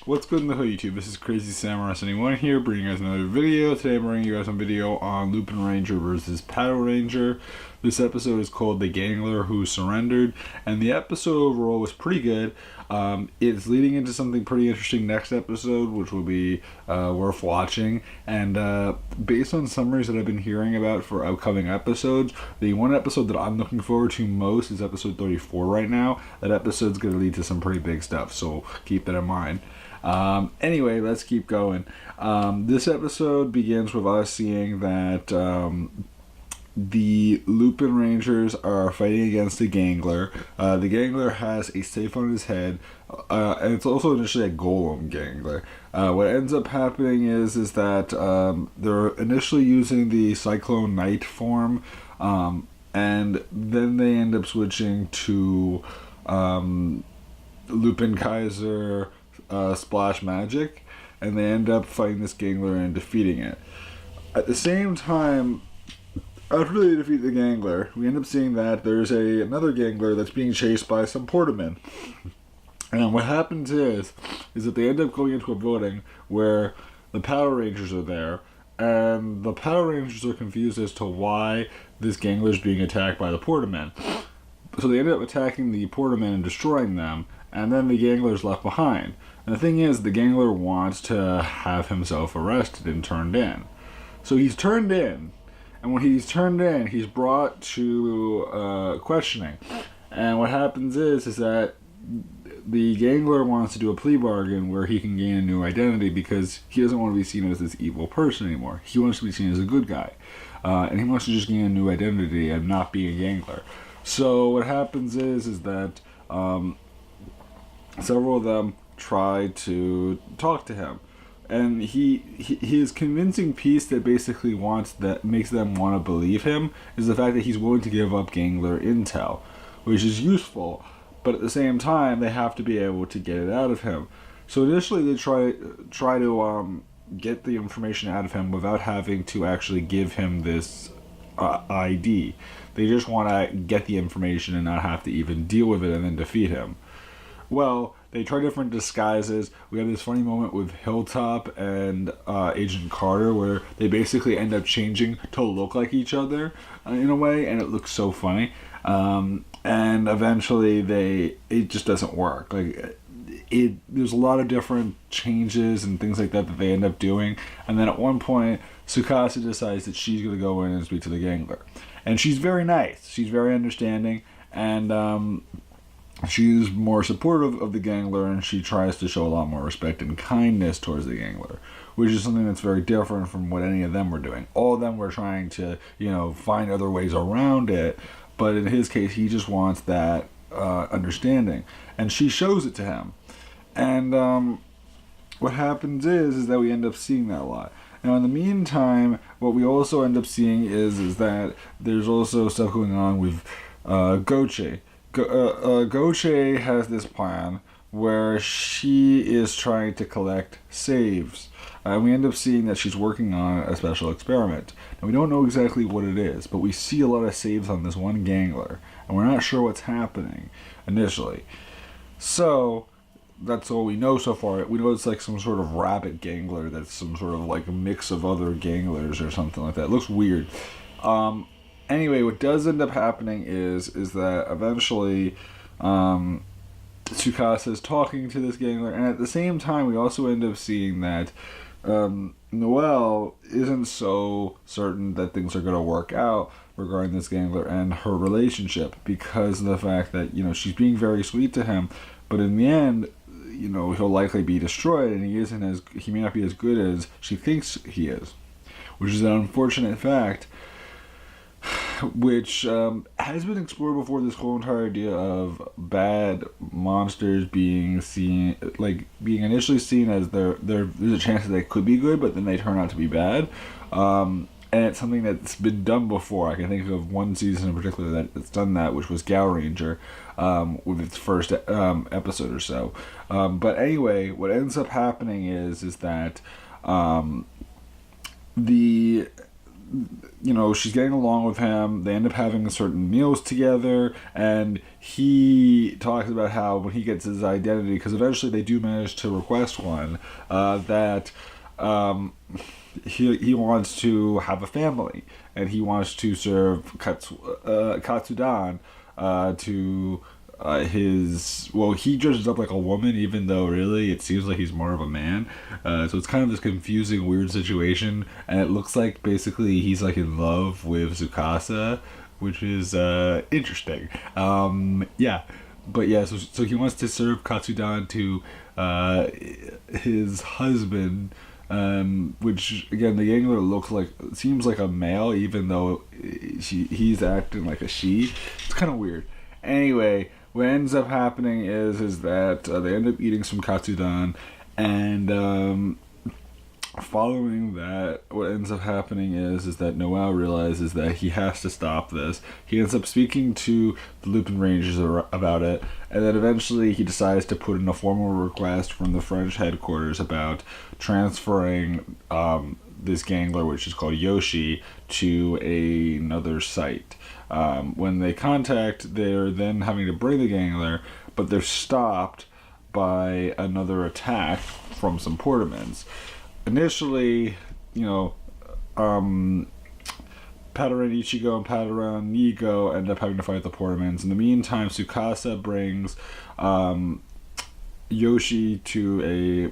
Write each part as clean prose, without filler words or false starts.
What's good in the hood, YouTube? This is Crazy Samurai 71 here, bringing you guys another video. Today I'm bringing you guys a video on Lupinranger versus Patoranger. This episode is called The Gangler Who Surrendered, and the episode overall was pretty good. It's leading into something pretty interesting next episode, which will be worth watching. And based on summaries that I've been hearing about for upcoming episodes, the one episode that I'm looking forward to most is episode 34 right now. That episode's going to lead to some pretty big stuff, so keep that in mind. Anyway, let's keep going. This episode begins with us seeing that the Lupinrangers are fighting against the Gangler. The Gangler has a safe on his head, and it's also initially a golem Gangler. What ends up happening is that they're initially using the Cyclone Knight form, and then they end up switching to Lupin Kaiser Splash Magic, and they end up fighting this Gangler and defeating it. At the same time, after they defeat the Gangler, we end up seeing that there's another Gangler that's being chased by some Portamen. And what happens is that they end up going into a building where the Patourangers are there, and the Patourangers are confused as to why this Gangler is being attacked by the Portamen. So they end up attacking the Portamen and destroying them, and then the Gangler's left behind. And the thing is, the Gangler wants to have himself arrested and turned in. So he's turned in, and when he's turned in, he's brought to questioning. And what happens is that the Gangler wants to do a plea bargain where he can gain a new identity because he doesn't want to be seen as this evil person anymore. He wants to be seen as a good guy. And he wants to just gain a new identity and not be a Gangler. So what happens is that several of them try to talk to him, and his convincing piece that basically makes them want to believe him is the fact that he's willing to give up Gangler intel, which is useful, but at the same time they have to be able to get it out of him. So initially they try to get the information out of him without having to actually give him this ID. They just want to get the information and not have to even deal with it and then defeat him. Well, they try different disguises. We have this funny moment with Hilltop and Agent Carter where they basically end up changing to look like each other in a way, and it looks so funny. And eventually it just doesn't work. There's a lot of different changes and things like that they end up doing. And then at one point, Tsukasa decides that she's going to go in and speak to the Gangler. And she's very nice. She's very understanding. And she's more supportive of the Gangler, and she tries to show a lot more respect and kindness towards the Gangler, which is something that's very different from what any of them were doing. All of them were trying to, find other ways around it, but in his case, he just wants that understanding, and she shows it to him. And what happens is that we end up seeing that a lot. Now, in the meantime, what we also end up seeing is that there's also stuff going on with Goche. Goche has this plan where she is trying to collect saves. And we end up seeing that she's working on a special experiment. Now, we don't know exactly what it is, but we see a lot of saves on this one Gangler, and we're not sure what's happening initially. So that's all we know so far. We know it's like some sort of rabbit Gangler that's some sort of like a mix of other Ganglers or something like that. It looks weird. Anyway, what does end up happening is that eventually Tsukasa is talking to this Gangler, and at the same time we also end up seeing that Noelle isn't so certain that things are going to work out regarding this Gangler and her relationship because of the fact that, she's being very sweet to him, but in the end, he'll likely be destroyed, and he may not be as good as she thinks he is, which is an unfortunate fact, which has been explored before. This whole entire idea of bad monsters being initially seen as there's a chance that they could be good, but then they turn out to be bad. And it's something that's been done before. I can think of one season in particular that's done that, which was Gangler, with its first episode or so. But anyway, what ends up happening is that she's getting along with him. They end up having certain meals together, and he talks about how when he gets his identity, because eventually they do manage to request one, that he wants to have a family, and he wants to serve katsudan to he dresses up like a woman, even though really it seems like he's more of a man. So it's kind of this confusing, weird situation, and it looks like basically he's like in love with Tsukasa, which is interesting. So he wants to serve katsudan to his husband, which again the Gangler seems like a male, even though he's acting like a she. It's kind of weird. Anyway, what ends up happening is that they end up eating some katsudan, and following that, what ends up happening is that Noel realizes that he has to stop this. He ends up speaking to the Lupinrangers about it, and then eventually he decides to put in a formal request from the French headquarters about transferring this Gangler, which is called Yoshi, to another site. When they contact, they're then having to bring the Gangler, but they're stopped by another attack from some Portaments. Initially, Patoran Ichigo and Patoran Nigo end up having to fight the Portaments. In the meantime, Tsukasa brings Yoshi to a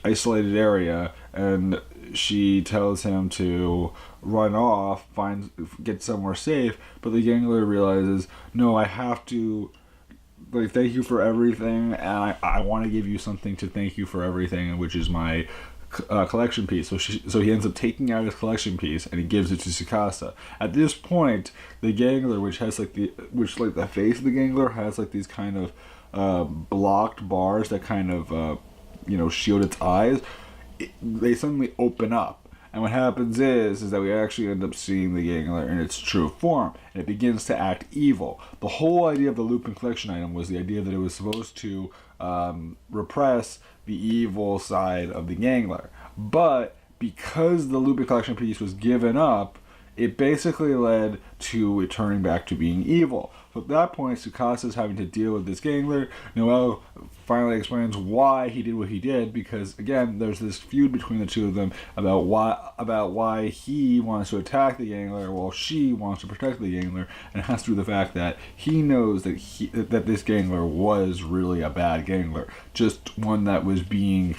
isolated area, and she tells him to run off, get somewhere safe, but the Gangler realizes, no, I have to thank you for everything, and I want to give you something to thank you for everything, which is my collection piece. So he ends up taking out his collection piece and he gives it to Tsukasa. At this point, the Gangler, which the face of the Gangler has like these kind of blocked bars that kind of shield its eyes. They suddenly open up. And what happens is that we actually end up seeing the Gangler in its true form, and it begins to act evil. The whole idea of the Lupin collection item was the idea that it was supposed to repress the evil side of the Gangler. But because the Lupin collection piece was given up, it basically led to it turning back to being evil. So at that point, Tsukasa is having to deal with this Gangler. Noel finally explains why he did what he did, because again, there's this feud between the two of them about why he wants to attack the Gangler while she wants to protect the Gangler, and it has to do with the fact that he knows that this Gangler was really a bad Gangler, just one that was being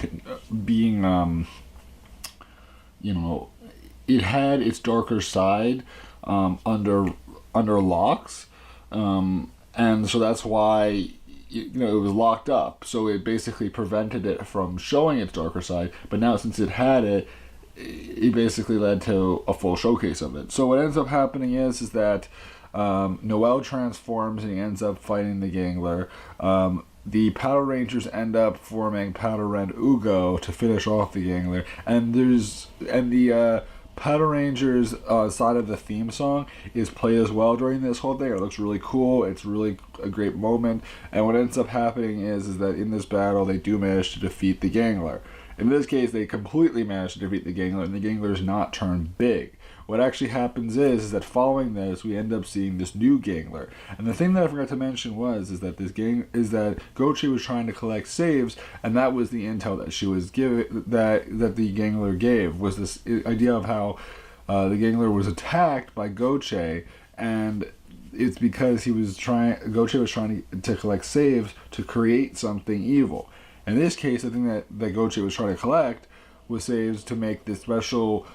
it had its darker side under locks, and so that's why it was locked up. So it basically prevented it from showing its darker side. But now, since it had it, it basically led to a full showcase of it. So what ends up happening is that Noel transforms and he ends up fighting the Gangler. The Patorangers end up forming Patoran Ugo to finish off the Gangler, and the Patorangers side of the theme song is played as well during this whole thing. It looks really cool. It's really a great moment. And what ends up happening is that in this battle, they do manage to defeat the Gangler. In this case, they completely manage to defeat the Gangler, and the Gangler is not turned big. What actually happens is that following this, we end up seeing this new Gangler. And the thing that I forgot to mention is that Goche was trying to collect saves, and that was the intel that she was giving, that the Gangler gave, was this idea of how the Gangler was attacked by Goche, and it's because Goche was trying to collect saves to create something evil. In this case, the thing that Goche was trying to collect was saves to make this special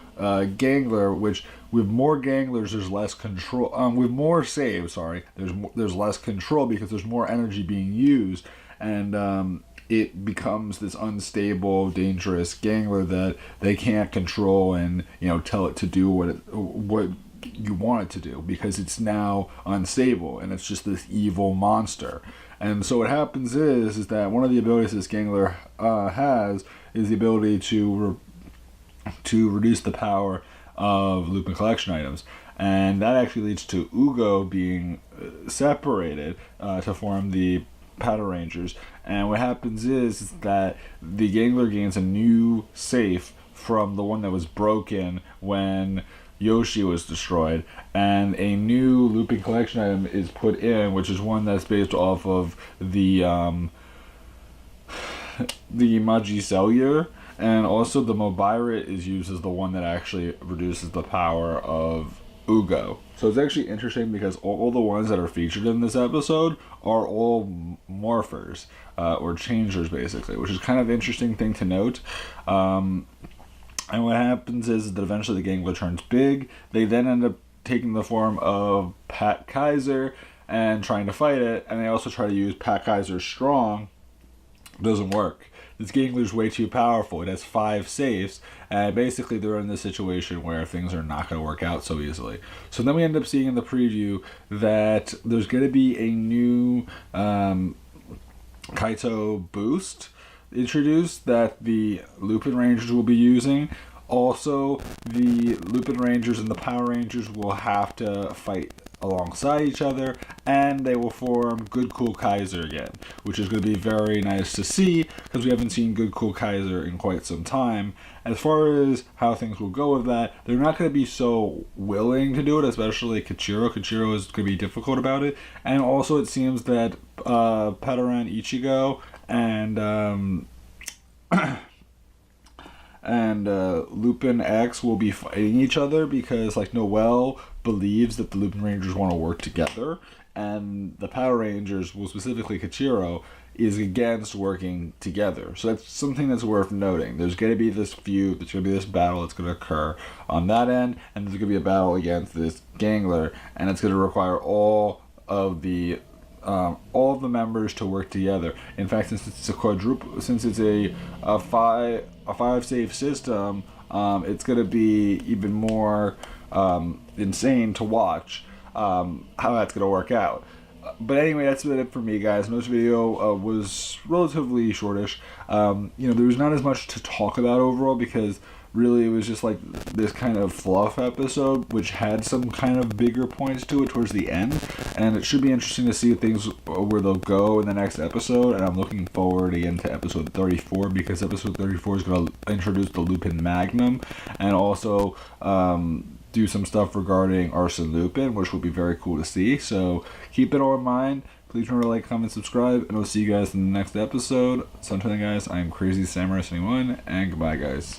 Gangler, which with more Ganglers there's less control. With more saves, there's less control because there's more energy being used, and it becomes this unstable, dangerous Gangler that they can't control and tell it to do what you want it to do, because it's now unstable and it's just this evil monster. And so what happens is that one of the abilities this Gangler has is the ability to reduce the power of Lupin collection items, and that actually leads to Ugo being separated to form the Patorangers. And what happens is that the Gangler gains a new safe from the one that was broken when Yoshi was destroyed, and a new Lupin collection item is put in, which is one that's based off of the Magicellular, and also the Mobirit is used as the one that actually reduces the power of Ugo. So it's actually interesting because all the ones that are featured in this episode are all morphers, or changers basically, which is kind of interesting thing to note. And what happens is that eventually the Gangler turns big. They then end up taking the form of Pat Kaiser and trying to fight it, and they also try to use Pat Kaiser's Strong. Doesn't work. This Gangler's way too powerful. It has 5 safes, and basically they're in this situation where things are not going to work out so easily. So then we end up seeing in the preview that there's going to be a new Kaito boost introduced that the Lupinrangers will be using. Also, the Lupinrangers and the Power Rangers will have to fight alongside each other, and they will form Good Cool Kaiser again, which is going to be very nice to see because we haven't seen Good Cool Kaiser in quite some time. As far as how things will go with that, they're not going to be so willing to do it, especially Kichiro. Kichiro is going to be difficult about it, and also it seems that Patoran Ichigo and Lupin X will be fighting each other because, like, Noelle believes that the Lupin Rangers want to work together, and the Power Rangers, well, specifically Kichiro, is against working together. So that's something that's worth noting. There's going to be this feud, there's going to be this battle that's going to occur on that end, and there's going to be a battle against this Gangler, and it's going to require all of the members to work together. In fact, since it's a five safe system, it's going to be even more insane to watch how that's going to work out. But anyway, that's about it for me, guys. This video was relatively shortish. There was not as much to talk about overall because really it was just like this kind of fluff episode, which had some kind of bigger points to it towards the end. And it should be interesting to see things where they'll go in the next episode. And I'm looking forward again to episode 34 because episode 34 is going to introduce the Lupin Magnum and also do some stuff regarding Arsene Lupin, which will be very cool to see. So keep it all in mind. Please remember to like, comment, subscribe, and I'll see you guys in the next episode. So until then, guys, I am Crazy Samurai 71, and goodbye, guys.